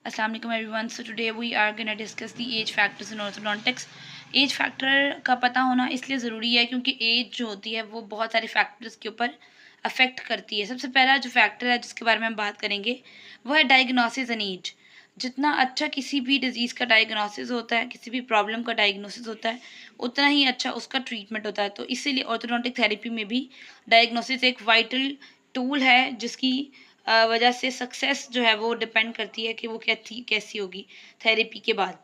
Assalamu alaikum everyone. So today we are going to discuss the age factors in orthodontics. Age factor का पता होना इसलिए ज़रूरी है क्योंकि एज जो होती है वो बहुत सारे फैक्टर्स के ऊपर अफेक्ट करती है। सबसे पहला जो फैक्टर है जिसके बारे में हम बात करेंगे वो है डायग्नोसिस एंड एज। जितना अच्छा किसी भी डिज़ीज़ का डायग्नोसिस होता है, किसी भी प्रॉब्लम का डायग्नोसिस होता है, उतना ही अच्छा उसका ट्रीटमेंट होता है। तो इसीलिए ऑर्थोडोंटिक थेरेपी में भी डायग्नोसिस एक वाइटल टूल है जिसकी वजह से सक्सेस जो है वो डिपेंड करती है कि वो कैसी होगी थेरेपी के बाद।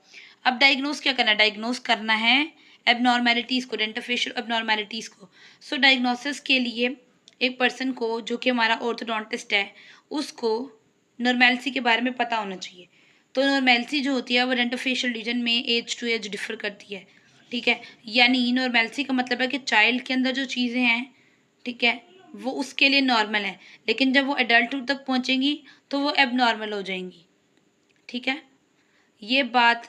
अब डायग्नोस क्या करना है? डायग्नोस करना है एबनॉर्मेलिटीज़ को, डेंटोफेशियल एबनॉर्मेलिटीज़ को। सो डायग्नोसिस के लिए एक पर्सन को जो कि हमारा ऑर्थोडोंटिस्ट है उसको नॉर्मेलिटी के बारे में पता होना चाहिए। तो नॉर्मेलिटी जो होती है वो डेंटोफेशियल रीजन में एज टू एज डिफर करती है। ठीक है, यानी नॉर्मेलिटी का मतलब है कि चाइल्ड के अंदर जो चीज़ें हैं, ठीक है, वो उसके लिए नॉर्मल है, लेकिन जब वो एडल्टहुड तक पहुंचेंगी तो वो एबनॉर्मल हो जाएंगी। ठीक है, ये बात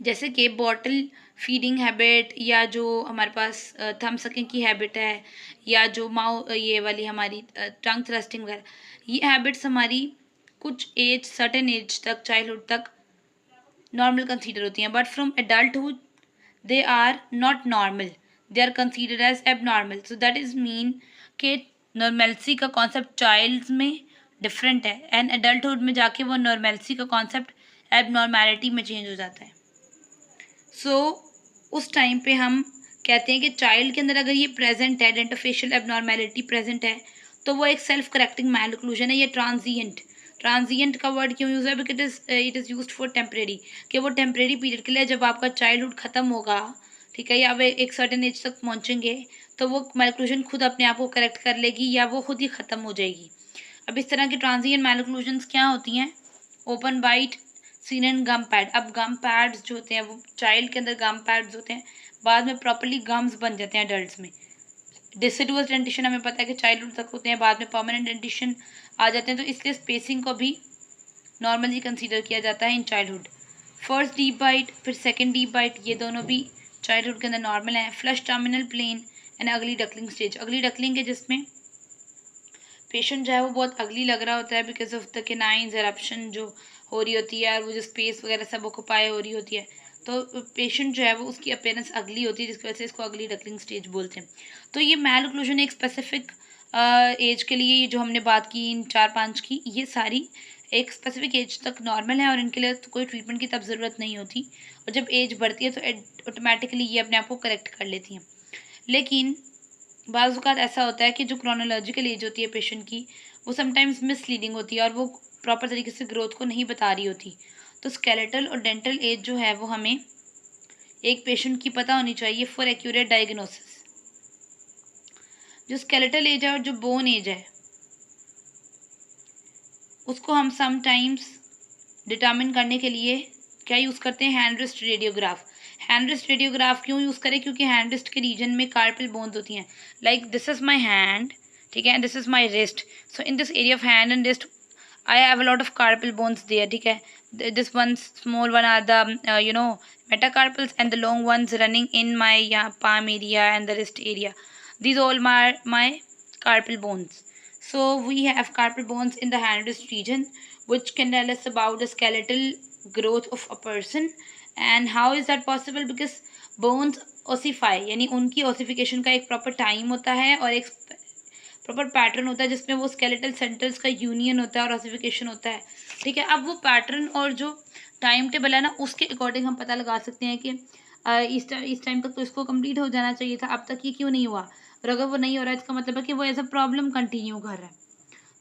जैसे कि बॉटल फीडिंग हैबिट या जो हमारे पास थम सकिंग की हैबिट है या जो ये वाली हमारी टंग थ्रस्टिंग वगैरह, ये हैबिट्स हमारी कुछ एज सर्टेन एज तक चाइल्डहुड तक नॉर्मल कंसीडर होती हैं, but from adulthood they are not normal, they are considered as abnormal. So that is mean कि नॉर्मेलिटी का कॉन्सेप्ट चाइल्ड्स में डिफरेंट है एंड एडल्टहुड में जाके वो नॉर्मेलिटी का कॉन्सेप्ट एबनॉर्मेलिटी में चेंज हो जाता है। उस टाइम पे हम कहते हैं कि चाइल्ड के अंदर अगर ये प्रेजेंट है, डेंटोफेशियल एबनॉर्मेलिटी प्रेजेंट है, तो वो एक सेल्फ करेक्टिंग मैलक्लूजन है। ये ट्रांजिएंट का वर्ड क्यों यूज़ है? Because it is used for temporary, कि वो टेम्परेरी पीरियड के लिए, जब आपका चाइल्डहुड ख़त्म होगा, ठीक है, या वे एक सर्टेन एज तक पहुँचेंगे तो वो मैलक्लूजन खुद अपने आप को करेक्ट कर लेगी या वो खुद ही ख़त्म हो जाएगी। अब इस तरह की ट्रांजिएंट मैलक्लूजन्स क्या होती हैं? Open bite, seen and gum pad. अब गम पैड्स जो होते हैं वो चाइल्ड के अंदर गम पैड्स होते हैं, बाद में प्रॉपर्ली गम्स बन जाते हैं एडल्ट्स में। डिसिडुअस डेंटिशन हमें पता है कि चाइल्डहुड तक होते हैं, बाद में परमानेंट डेंटिशन आ जाते हैं, तो इसलिए स्पेसिंग को भी नॉर्मली कंसीडर किया जाता है in childhood. First deep bite, फिर सेकेंड डीप बाइट, ये दोनों भी चाइल्डहुड के अंदर नॉर्मल हैं। Flush terminal plane and ugly duckling stage. Ugly duckling है जिसमें पेशेंट जो है वो बहुत अगली लग रहा होता है बिकॉज ऑफ द केनाइन्स एरप्शन जो हो रही होती है और वो जो स्पेस वगैरह सब ऑक्यूपाई हो रही होती है, तो पेशेंट जो है वो उसकी अपीयरेंस अगली होती है, जिसकी वजह से इसको अगली डकलिंग स्टेज बोलते हैं। तो ये मैलक्लूजन एक स्पेसिफिक एज के लिए, जो हमने बात की इन 4-5 की, ये सारी एक स्पेसिफिक एज तक नॉर्मल है और इनके लिए तो कोई ट्रीटमेंट की तब ज़रूरत नहीं होती, और जब एज बढ़ती है तो ऑटोमेटिकली ये अपने आप को करेक्ट कर लेती हैं। लेकिन बाज़ औक़ात ऐसा होता है कि जो क्रोनोलॉजिकल एज होती है पेशेंट की, वो समटाइम्स मिसलीडिंग होती है और वो प्रॉपर तरीके से ग्रोथ को नहीं बता रही होती। तो स्केलेटल और डेंटल एज जो है वो हमें एक पेशेंट की पता होनी चाहिए फॉर एक्यूरेट डायग्नोसिस। जो स्केलेटल एज है और जो बोन एज है उसको हम समटाइम्स डिटर्मिन करने के लिए क्या यूज़ करते हैं? Hand wrist radiograph. Hand wrist radiograph क्यों यूज़ करें? क्योंकि हैंड रिस्ट के रीजन में कार्पल बोन्स होती हैं। Like this is my hand, ठीक है, this is my wrist. So in this area of hand and wrist I have a lot of carpal bones there, ठीक है। This one small one are the metacarpals and the long ones running in my palm area and the wrist area. These all my carpal bones. So we have carpal bones in the hand wrist region, which can tell us about the skeletal growth of a person. And how is that possible? Because bones ossify, यानी उनकी ossification का एक proper time होता है और एक proper pattern होता है जिसमें वो स्केलेटल सेंटर्स का यूनियन होता है और ऑसिफिकेशन होता है, ठीक है। अब वो पैटर्न और जो टाइम टेबल है ना, उसके अकॉर्डिंग हम पता लगा सकते हैं कि इस टाइम तक तो इसको कंप्लीट हो जाना चाहिए था, अब तक ये क्यों नहीं हुआ, और अगर वो नहीं हो रहा है इसका मतलब है कि वो एज अ प्रॉब्लम कंटिन्यू कर रहा है।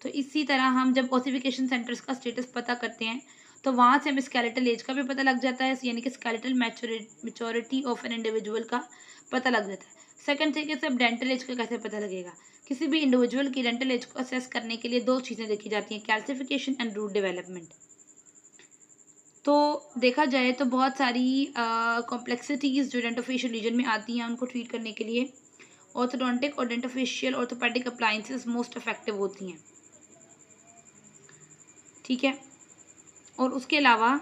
तो इसी तरह हम जब ऑसिफिकेशन सेंटर्स का स्टेटस पता करते हैं तो वहाँ से हमें स्केलेटल एज का भी पता लग जाता है, यानी कि skeletal maturity of an individual का पता लग जाता है। सेकंड थिंग है, सब डेंटल एज का कैसे पता लगेगा? किसी भी इंडिविजुअल की डेंटल एज को असेस करने के लिए दो चीज़ें देखी जाती हैं, कैल्सिफिकेशन एंड रूट डेवलपमेंट। तो देखा जाए तो बहुत सारी कॉम्प्लेक्सिटीज़ जो डेंटोफेशियल रीजन में आती हैं उनको ट्रीट करने के लिए ऑर्थोडोंटिक और dentofacial orthopaedic appliances most effective होती हैं, ठीक है। और उसके अलावा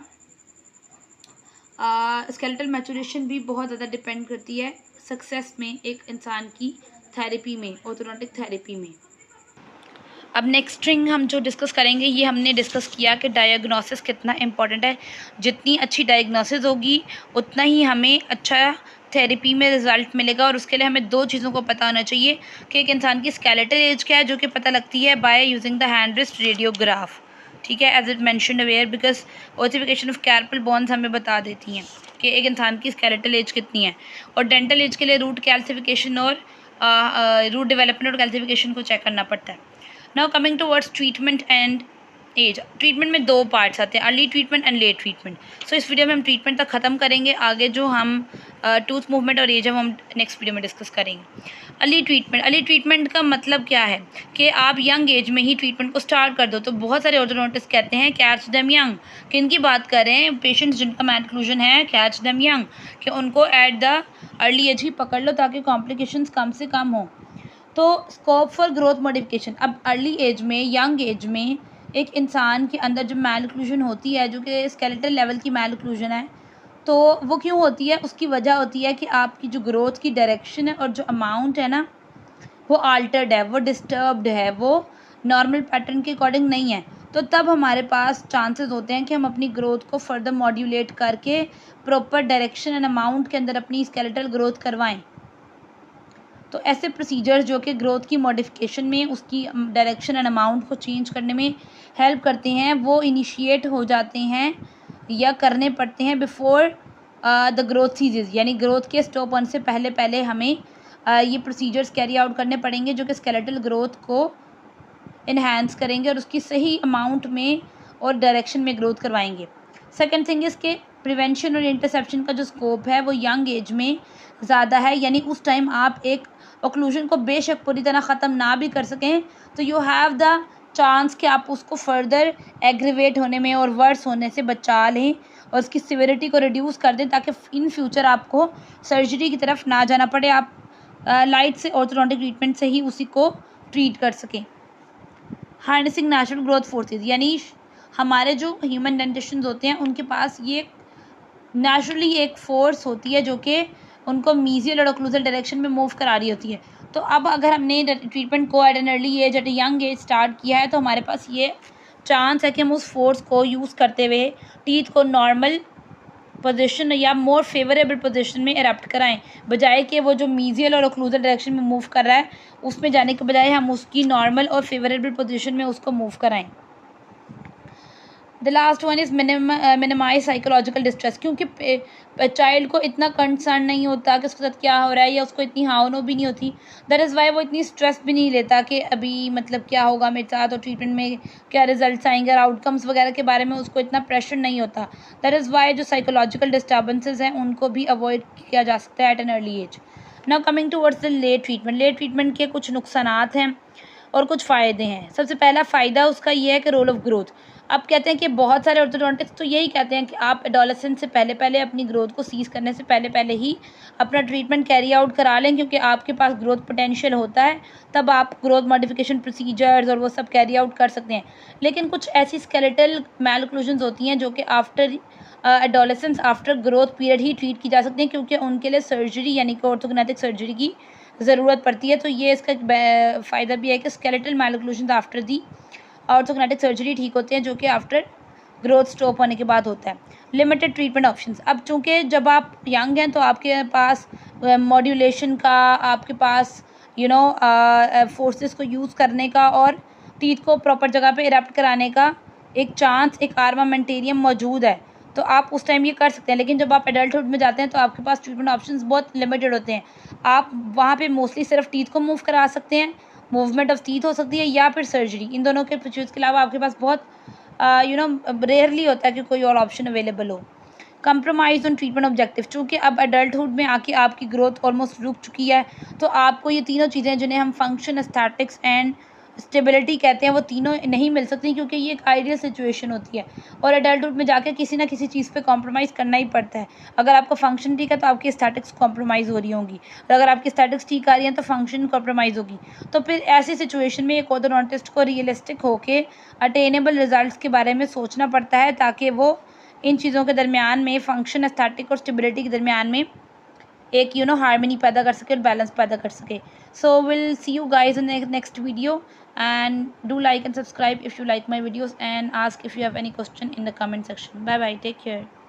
स्केलेटल मैचुरेशन भी बहुत ज़्यादा डिपेंड करती है सक्सेस में एक इंसान की थेरेपी में, ऑर्थोडोंटिक थेरेपी में। अब नेक्स्ट थिंग हम जो डिस्कस करेंगे, ये हमने डिस्कस किया कि डायग्नोसिस कितना इम्पॉर्टेंट है। जितनी अच्छी डायग्नोसिस होगी उतना ही हमें अच्छा थेरेपी में रिज़ल्ट मिलेगा। और उसके लिए हमें 2 चीज़ों को पता होना चाहिए कि एक इंसान की स्केलेटल एज क्या है, जो कि पता लगती है by using the hand wrist radiograph, ठीक है, as it mentioned aware, because ossification of carpal bones हमें बता देती हैं कि एक इंसान की स्केलेटल एज कितनी है। और डेंटल एज के लिए रूट कैल्सिफिकेशन और रूट डेवलपमेंट और कैल्सिफिकेशन को चेक करना पड़ता है। Now coming towards treatment and age. Treatment में 2 पार्ट्स आते हैं, early treatment and late treatment. So इस वीडियो में हम ट्रीटमेंट तक ख़त्म करेंगे। आगे जो हम टूथ मूवमेंट और एज हम नेक्स्ट वीडियो में डिस्कस करेंगे। अर्ली ट्रीटमेंट का मतलब क्या है कि आप यंग एज में ही ट्रीटमेंट को स्टार्ट कर दो। तो बहुत सारे ऑर्थोडोंटिस्ट कहते हैं कैच देम यंग। किन की बात करें? पेशेंट्स जिनका मैलक्लूजन है, कैच देम यंग, कि उनको एट द अर्ली एज ही पकड़ लो ताकि कॉम्प्लिकेशंस कम से कम हो। तो स्कोप फॉर ग्रोथ मॉडिफिकेशन। अब अर्ली एज में, यंग एज में एक इंसान के अंदर जब मैलक्लूजन होती है, जो कि स्केलेटल लेवल की मैलक्लूजन है, तो वो क्यों होती है? उसकी वजह होती है कि आपकी जो ग्रोथ की डायरेक्शन है और जो अमाउंट है ना, वो आल्टर्ड है, वो डिस्टर्ब्ड है, वो नॉर्मल पैटर्न के अकॉर्डिंग नहीं है। तो तब हमारे पास चांसेस होते हैं कि हम अपनी ग्रोथ को फर्दर मॉड्यूलेट करके प्रॉपर डायरेक्शन एंड अमाउंट के अंदर अपनी स्केलेटल ग्रोथ करवाएं। तो ऐसे प्रोसीजर्स जो कि ग्रोथ की मॉडिफिकेशन में उसकी डायरेक्शन एंड अमाउंट को चेंज करने में हेल्प करते हैं, वो इनिशिएट हो जाते हैं या करने पड़ते हैं बिफोर द ग्रोथ सीजेज, यानी ग्रोथ के स्टॉप होने से पहले पहले हमें ये प्रोसीजर्स कैरी आउट करने पड़ेंगे जो कि स्केलेटल ग्रोथ को इन्हांस करेंगे और उसकी सही अमाउंट में और डायरेक्शन में ग्रोथ करवाएंगे। सेकेंड थिंग इसके प्रिवेंशन और इंटरसेप्शन का जो स्कोप है वो यंग एज में ज़्यादा है, यानी उस टाइम आप एक ऑक्लूजन को बेशक पूरी तरह ख़त्म ना भी कर सकें तो यू हैव द चांस कि आप उसको फर्दर एग्रीवेट होने में और वर्स होने से बचा लें और उसकी सिविरिटी को रिड्यूस कर दें, ताकि इन फ्यूचर आपको सर्जरी की तरफ ना जाना पड़े, आप लाइट से ऑर्थोडोंटिक ट्रीटमेंट से ही उसी को ट्रीट कर सकें। हार्नेसिंग नेचुरल ग्रोथ फोर्सेस, यानी हमारे जो ह्यूमन डेंटिशियंस होते हैं उनके पास ये नेचुरली एक फोर्स होती है जो कि उनको मीजियल और ओक्लूजल डायरेक्शन में मूव करा रही होती है। तो अब अगर हमने ट्रीटमेंट को at an early age, at a young age start किया है, तो हमारे पास ये चांस है कि हम उस फोर्स को यूज़ करते हुए टीथ को नॉर्मल पोजीशन या मोर फेवरेबल पोजीशन में एरप्ट कराएं, बजाय कि वो जो मीजियल और ओक्लूजल डायरेक्शन में मूव कर रहा है उसमें जाने के बजाय हम उसकी नॉर्मल और फेवरेबल पोजीशन में उसको मूव कराएं। The last one is minimise psychological distress, क्योंकि चाइल्ड को इतना कंसर्न नहीं होता कि उसके साथ क्या हो रहा है, या उसको इतनी हावनो भी नहीं होती। दैट इज़ वाई वो इतनी स्ट्रेस भी नहीं लेता कि अभी मतलब क्या होगा मेरे साथ और ट्रीटमेंट में क्या रिजल्ट्स आएंगे और आउटकम्स वगैरह के बारे में उसको इतना प्रेशर नहीं होता। दैट इज़ वाई जो साइकोलॉजिकल डिस्टर्बेंसेज हैं उनको भी अवॉइड किया जा सकता है at an early age. Now coming towards the late treatment के कुछ नुकसानात हैं और कुछ फ़ायदे हैं। सबसे पहला फ़ायदा उसका ये है कि रोल ऑफ ग्रोथ। अब कहते हैं कि बहुत सारे ऑर्थोडोंटिस्ट तो यही कहते हैं कि आप एडोलेसेंस से पहले पहले अपनी ग्रोथ को सीज करने से पहले पहले ही अपना ट्रीटमेंट कैरी आउट करा लें, क्योंकि आपके पास ग्रोथ पोटेंशियल होता है, तब आप ग्रोथ मॉडिफिकेशन प्रोसीजर्स और वो सब कैरी आउट कर सकते हैं। लेकिन कुछ ऐसी स्केलेटल मैलक्लूजन्स होती हैं जो कि after adolescence, after growth period ही ट्रीट की जा सकती हैं, क्योंकि उनके लिए सर्जरी यानी कि ऑर्थोग्नेटिक सर्जरी की ज़रूरत पड़ती है। तो ये इसका फ़ायदा भी है कि स्केलेटल मैलक्लूजन्स आफ्टर दी ऑर्थोग्नेटिक सर्जरी ठीक होते हैं, जो कि आफ्टर ग्रोथ स्टॉप होने के बाद होता है। Limited treatment options. अब चूँकि जब आप यंग हैं तो आपके पास मॉड्यूलेशन का, आपके पास फोर्सेस को यूज़ करने का और टीथ को प्रॉपर जगह पे इरप्ट कराने का एक चांस, एक आर्मामेंटेरियम मौजूद है, तो आप उस टाइम ये कर सकते हैं। लेकिन जब आप एडल्टहुड में जाते हैं तो आपके पास ट्रीटमेंट ऑप्शंस बहुत लिमिटेड होते हैं। आप वहाँ पे मोस्टली सिर्फ टीथ को मूव करा सकते हैं, मूवमेंट ऑफ टीथ हो सकती है, या फिर सर्जरी। इन दोनों के प्रोसीजर्स के अलावा आपके पास बहुत रेयरली होता है कि कोई और ऑप्शन अवेलेबल हो। Compromise on treatment objective. चूँकि अब एडल्टहुड में आके आपकी ग्रोथ ऑलमोस्ट रुक चुकी है, तो आपको ये तीनों चीज़ें जिन्हें हम फंक्शन, एस्थेटिक्स एंड स्टेबिलिटी कहते हैं, वो तीनों नहीं मिल सकती, क्योंकि ये एक आइडियल सिचुएशन होती है और एडल्टहुड में जाकर किसी ना किसी चीज़ पे कॉम्प्रोमाइज़ करना ही पड़ता है। अगर आपका फंक्शन ठीक है तो आपकी एस्थेटिक्स कॉम्प्रोमाइज़ हो रही होंगी, और अगर आपकी एस्थेटिक्स ठीक आ रही है तो फंक्शन कॉम्प्रोमाइज़ होगी। तो फिर ऐसी सिचुएशन में एक ऑर्थोडोंटिस्ट को रियलिस्टिक होकर अटेनेबल रिजल्ट्स के बारे में सोचना पड़ता है, ताकि वो इन चीज़ों के दरमियान में, फंक्शन, एस्थेटिक और स्टेबिलिटी के दरमियान में एक हार्मनी पैदा कर सके और बैलेंस पैदा कर सके। So will see you guys in next video. and do like and subscribe if you like my videos, and ask if you have any question in the comment section. Bye bye, take care.